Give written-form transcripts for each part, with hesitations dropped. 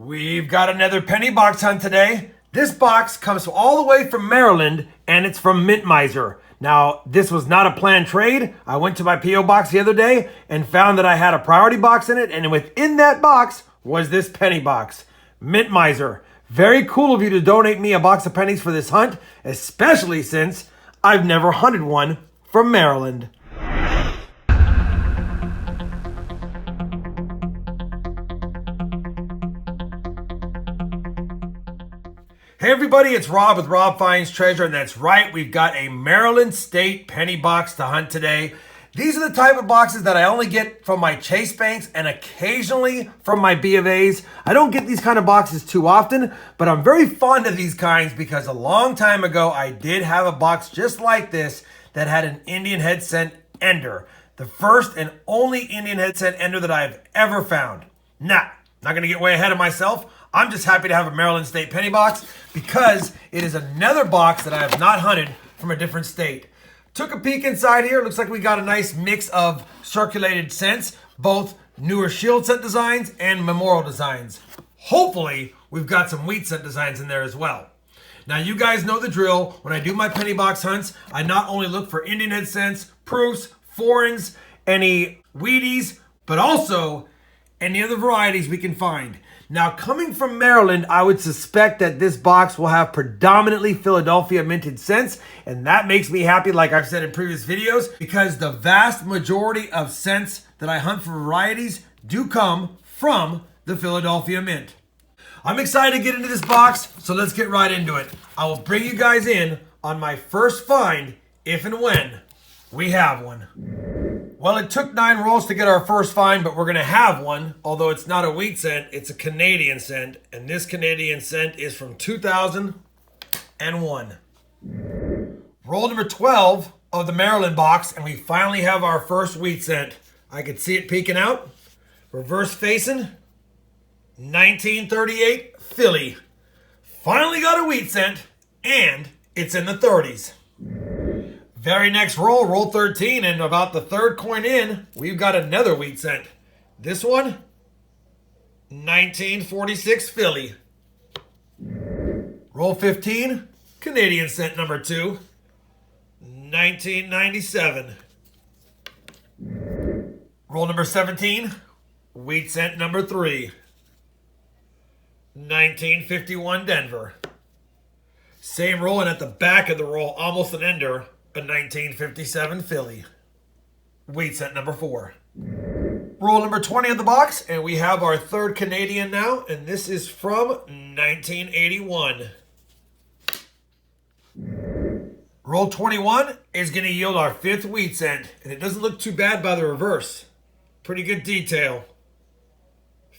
We've got another penny box hunt today. This box comes all the way from Maryland, and it's from Mint Miser. Now, this was not a planned trade. I went to my P.O. box the other day and found that I had a priority box in it, and within that box was this penny box. Mint Miser. Very cool of you to donate me a box of pennies for this hunt, especially since I've never hunted one from Maryland. Hey everybody, it's Rob with RobFindsTreasure, and that's right, we've got a Maryland State penny box to hunt today. These are the type of boxes that I only get from my Chase banks and occasionally from my B of A's. I don't get these kind of boxes too often, but I'm very fond of these kinds because a long time ago I did have a box just like this that had an Indian Head Scent ender. The first and only Indian Head Scent ender that I've ever found. Now, not going to get way ahead of myself. I'm just happy to have a Maryland State penny box because it is another box that I have not hunted from a different state. Took a peek inside here. Looks like we got a nice mix of circulated scents, both newer shield scent designs and memorial designs. Hopefully, we've got some wheat scent designs in there as well. Now, you guys know the drill. When I do my penny box hunts, I not only look for Indian Head scents, proofs, foreigns, any Wheaties, but also any other varieties we can find. Now, coming from Maryland, I would suspect that this box will have predominantly Philadelphia minted scents, and that makes me happy, like I've said in previous videos, because the vast majority of scents that I hunt for varieties do come from the Philadelphia mint. I'm excited to get into this box, so let's get right into it. I will bring you guys in on my first find, if and when we have one. Well, it took 9 rolls to get our first find, but we're going to have one. Although it's not a wheat scent, it's a Canadian scent. And this Canadian scent is from 2001. Roll number 12 of the Maryland box, and we finally have our first wheat scent. I could see it peeking out. Reverse facing. 1938 Philly. Finally got a wheat scent, and it's in the 30s. Very next roll, roll 13, and about the third coin in, we've got another wheat scent. This one, 1946 Philly. Roll 15, Canadian scent number 2, 1997. Roll number 17, wheat scent number 3, 1951 Denver. Same roll, and at the back of the roll, almost an ender, a 1957 Philly. Wheat scent number 4. Roll number 20 of the box, and we have our third Canadian now, and this is from 1981. Roll 21 is going to yield our 5th wheat scent, and it doesn't look too bad by the reverse. Pretty good detail.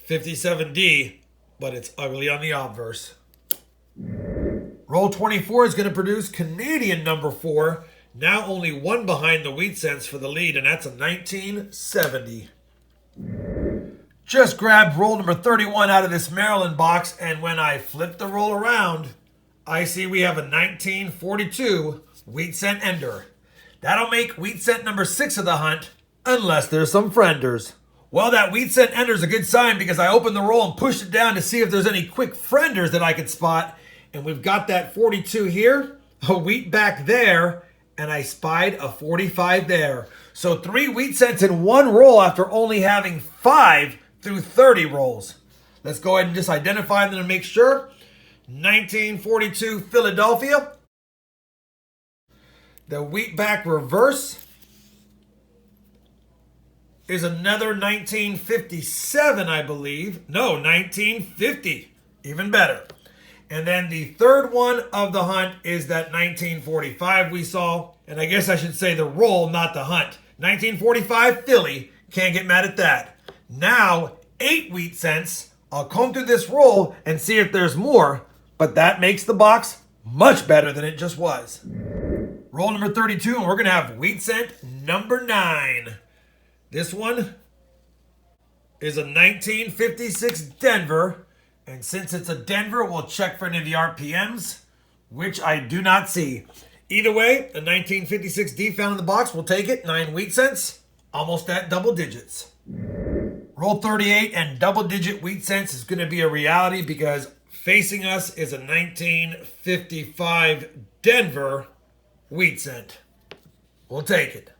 57D, but it's ugly on the obverse. Roll 24 is going to produce Canadian number 4. Now only one behind the wheat scents for the lead, and that's a 1970. Just grabbed roll number 31 out of this Maryland box, and when I flip the roll around, I see we have a 1942 wheat scent ender. That'll make wheat scent number 6 of the hunt, unless there's some frienders. Well, that wheat scent ender is a good sign because I opened the roll and pushed it down to see if there's any quick frienders that I could spot, and we've got that 42 here, a wheat back there, and I spied a 45 there. So 3 wheat scents in one roll after only having 5 through 30 rolls. Let's go ahead and just identify them to make sure. 1942 Philadelphia. The wheat back reverse is another 1957, I believe. No, 1950. Even better. And then the third one of the hunt is that 1945 we saw. And I guess I should say the roll, not the hunt. 1945 Philly. Can't get mad at that. Now, 8 wheat scents. I'll comb through this roll and see if there's more. But that makes the box much better than it just was. Roll number 32, and we're going to have wheat scent number 9. This one is a 1956 Denver. And since it's a Denver, we'll check for any of the RPMs, which I do not see. Either way, a 1956 D found in the box. We'll take it. 9 wheat scents, almost at double digits. Roll 38 and double-digit wheat cents is going to be a reality because facing us is a 1955 Denver wheat cent. We'll take it.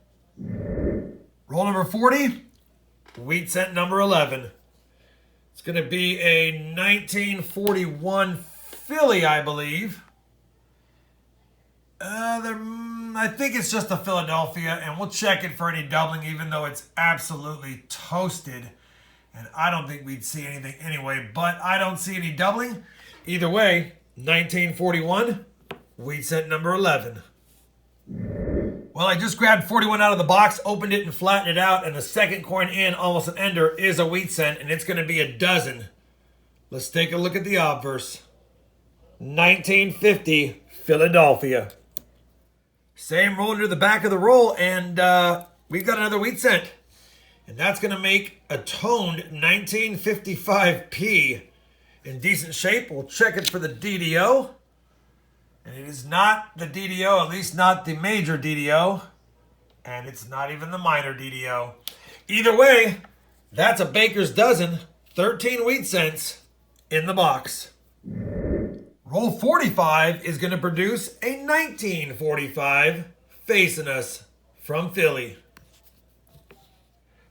Roll number 40, wheat cent number 11. It's going to be a 1941 Philly, I believe. I think it's just a Philadelphia, and we'll check it for any doubling, even though it's absolutely toasted. And I don't think we'd see anything anyway, but I don't see any doubling. Either way, 1941, wheat cent number 11. Well, I just grabbed 41 out of the box, opened it and flattened it out, and the second coin in, almost an ender, is a wheat cent, and it's going to be a dozen. Let's take a look at the obverse. 1950, Philadelphia. Same roll into the back of the roll, and we've got another wheat cent. And that's going to make a toned 1955p in decent shape. We'll check it for the DDO. And it is not the DDO, at least not the major DDO. And it's not even the minor DDO. Either way, that's a baker's dozen, 13 wheat cents in the box. Roll 45 is going to produce a 1945 facing us from Philly.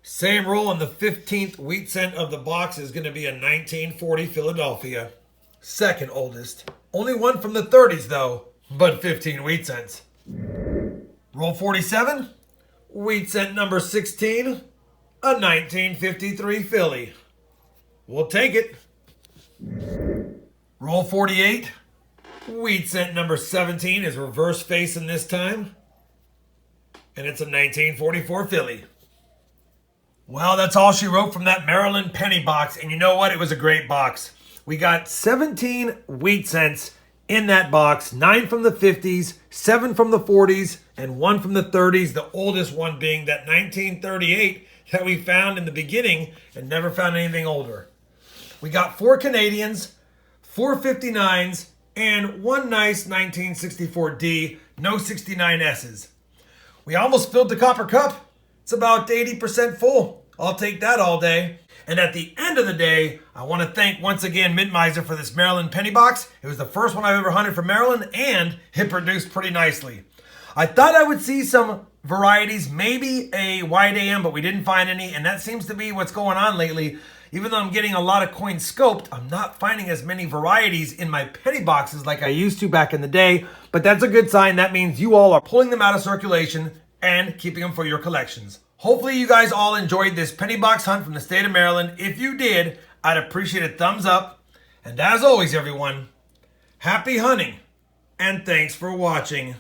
Same roll on the 15th wheat cent of the box is going to be a 1940 Philadelphia. Second oldest. Only one from the 30s though, but 15 wheat cents. Roll 47, wheat cent number 16, a 1953 Philly. We'll take it. Roll 48, wheat cent number 17 is reverse facing this time, and it's a 1944 Philly. Well, that's all she wrote from that Maryland penny box, and you know what? It was a great box. We got 17 wheat cents in that box, 9 from the 50s, 7 from the 40s, and 1 from the 30s, the oldest one being that 1938 that we found in the beginning and never found anything older. We got 4 Canadians, 4 59s, and 1 nice 1964D, no 69S's. We almost filled the copper cup. It's about 80% full. I'll take that all day. And at the end of the day, I want to thank once again Mint Miser for this Maryland penny box. It was the first one I've ever hunted from Maryland, and it produced pretty nicely. I thought I would see some varieties, maybe a wide AM, but we didn't find any, and that seems to be what's going on lately. Even though I'm getting a lot of coins scoped, I'm not finding as many varieties in my penny boxes like I used to back in the day, but that's a good sign. That means you all are pulling them out of circulation and keeping them for your collections. Hopefully you guys all enjoyed this penny box hunt from the state of Maryland. If you did, I'd appreciate a thumbs up. And as always, everyone, happy hunting and thanks for watching.